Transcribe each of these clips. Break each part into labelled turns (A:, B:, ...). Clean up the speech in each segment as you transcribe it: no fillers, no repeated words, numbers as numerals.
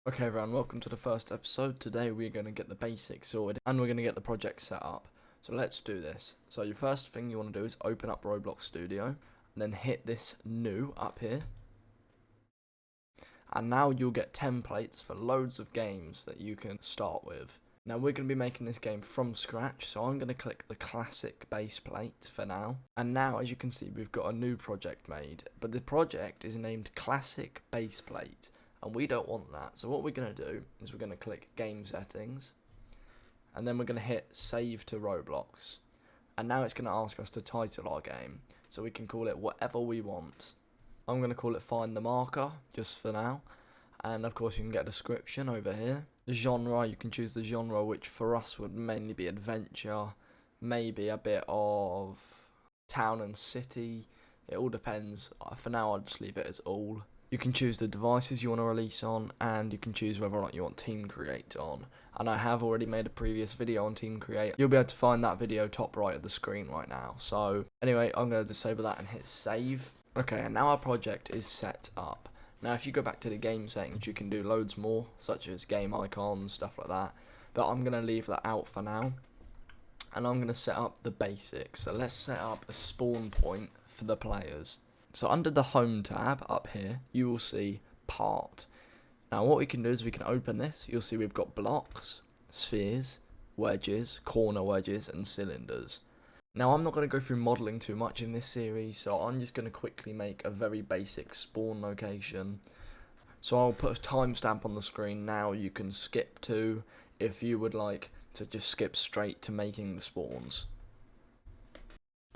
A: Okay everyone, welcome to the first episode. Today we're going to get the basics sorted and we're going to get the project set up. So let's do this. So your first thing you want to do is open up Roblox Studio and then hit this new up here. And now you'll get templates for loads of games that you can start with. Now we're going to be making this game from scratch, so I'm going to click the classic base plate for now. And now as you can see we've got a new project made, but the project is named Classic Base Plate. And we don't want that, so what we're going to do is we're going to click Game Settings, and then we're going to hit Save to Roblox. And now it's going to ask us to title our game, so we can call it whatever we want. I'm going to call it Find the Marker, just for now. And of course you can get a description over here. The genre, you can choose the genre, which for us would mainly be adventure, maybe a bit of town and city. It all depends. For now I'll just leave it as all. You can choose the devices you want to release on, and you can choose whether or not you want Team Create on. And I have already made a previous video on Team Create. You'll be able to find that video top right of the screen right now. So anyway, I'm going to disable that and hit save. Okay, and now our project is set up. Now if you go back to the game settings, you can do loads more, such as game icons, stuff like that. But I'm going to leave that out for now. And I'm going to set up the basics. So let's set up a spawn point for the players. So under the home tab up here, you will see part. Now what we can do is we can open this. You'll see we've got blocks, spheres, wedges, corner wedges and cylinders. Now I'm not going to go through modelling too much in this series, so I'm just going to quickly make a very basic spawn location. So I'll put a timestamp on the screen now. You can skip to if you would like to just skip straight to making the spawns.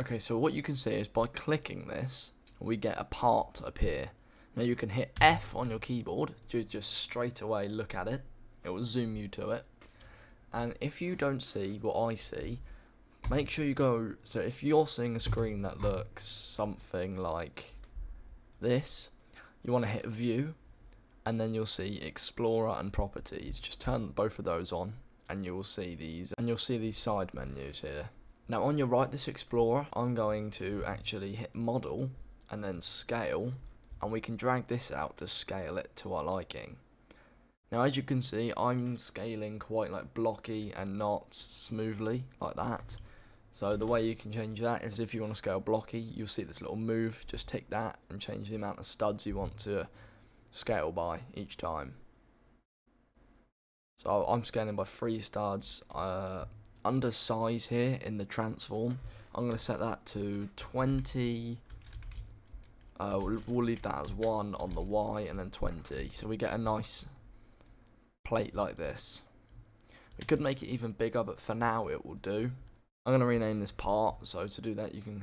A: Okay, so what you can see is by clicking this, we get a part appear. Now you can hit F on your keyboard to just straight away look at it. It will zoom you to it. And if you don't see what I see, make sure you go, so if you're seeing a screen that looks something like this, you want to hit View, and then you'll see Explorer and Properties. Just turn both of those on and you'll see these side menus here. Now on your right, this Explorer, I'm going to actually hit Model and then Scale, and we can drag this out to scale it to our liking. Now as you can see, I'm scaling quite like blocky and not smoothly like that. So the way you can change that is if you want to scale blocky, you'll see this little move, just tick that and change the amount of studs you want to scale by each time. So I'm scaling by 3 studs. Under size here in the transform, I'm going to set that to 20. We'll leave that as 1 on the Y and then 20. So we get a nice plate like this. We could make it even bigger, but for now it will do. I'm going to rename this part. So to do that, you can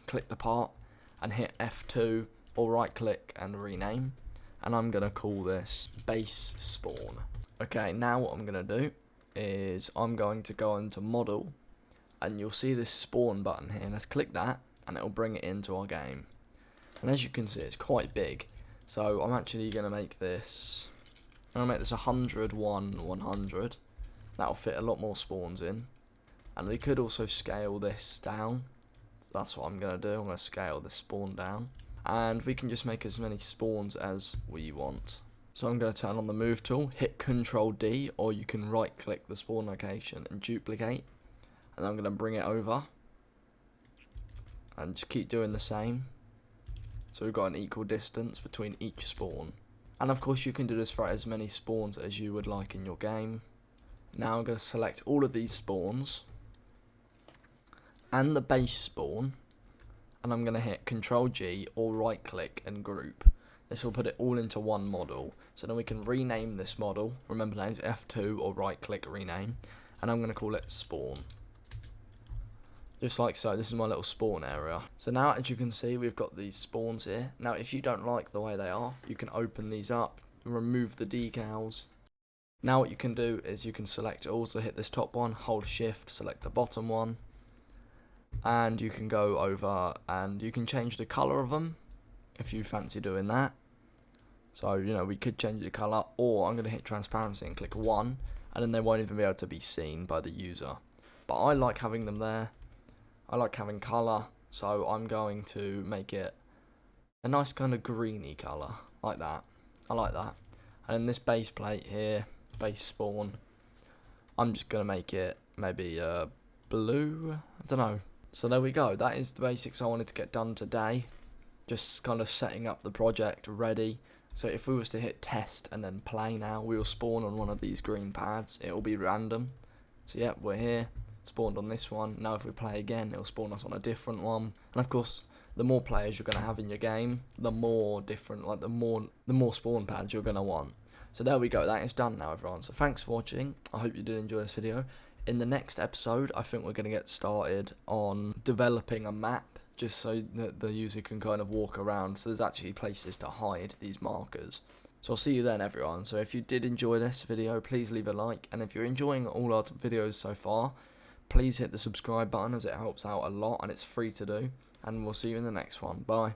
A: click the part and hit F2 or right click and rename. And I'm going to call this base spawn. Okay, now what I'm going to do is I'm going to go into model, and you'll see this spawn button here. Let's click that and it will bring it into our game. And as you can see, it's quite big. So I'm actually going to make this 100, 100. That'll fit a lot more spawns in. And we could also scale this down. So that's what I'm going to do. I'm going to scale this spawn down. And we can just make as many spawns as we want. So I'm going to turn on the move tool, hit Control D, or you can right click the spawn location and duplicate. And I'm going to bring it over. And just keep doing the same. So we've got an equal distance between each spawn. And of course you can do this for as many spawns as you would like in your game. Now I'm going to select all of these spawns and the base spawn, and I'm going to hit Control G or right click and group. This will put it all into one model. So then we can rename this model. Remember names, F2 or right click rename. And I'm going to call it spawn. Just like so. This is my little spawn area. So now as you can see, we've got these spawns here. Now if you don't like the way they are, you can open these up, remove the decals. Now what you can do is you can select, also hit this top one, hold shift, select the bottom one. And you can go over and you can change the colour of them if you fancy doing that. So we could change the colour, or I'm going to hit transparency and click 1, and then they won't even be able to be seen by the user. But I like having them there. I like having colour, so I'm going to make it a nice kind of greeny colour, like that. I like that. And in this base plate here, base spawn, I'm just going to make it maybe blue, I don't know. So there we go, that is the basics I wanted to get done today. Just kind of setting up the project ready. So if we was to hit test and then play now, we will spawn on one of these green pads. It will be random. So yeah, we're here, spawned on this one. Now if we play again, it will spawn us on a different one. And of course, the more players you're going to have in your game, the more different, like the more spawn pads you're going to want. So there we go, that is done now everyone. So thanks for watching, I hope you did enjoy this video. In the next episode, I think we're going to get started on developing a map, just so that the user can kind of walk around, so there's actually places to hide these markers. So I'll see you then everyone. So if you did enjoy this video, please leave a like, and if you're enjoying all our videos so far, please hit the subscribe button as it helps out a lot and it's free to do, and we'll see you in the next one. Bye.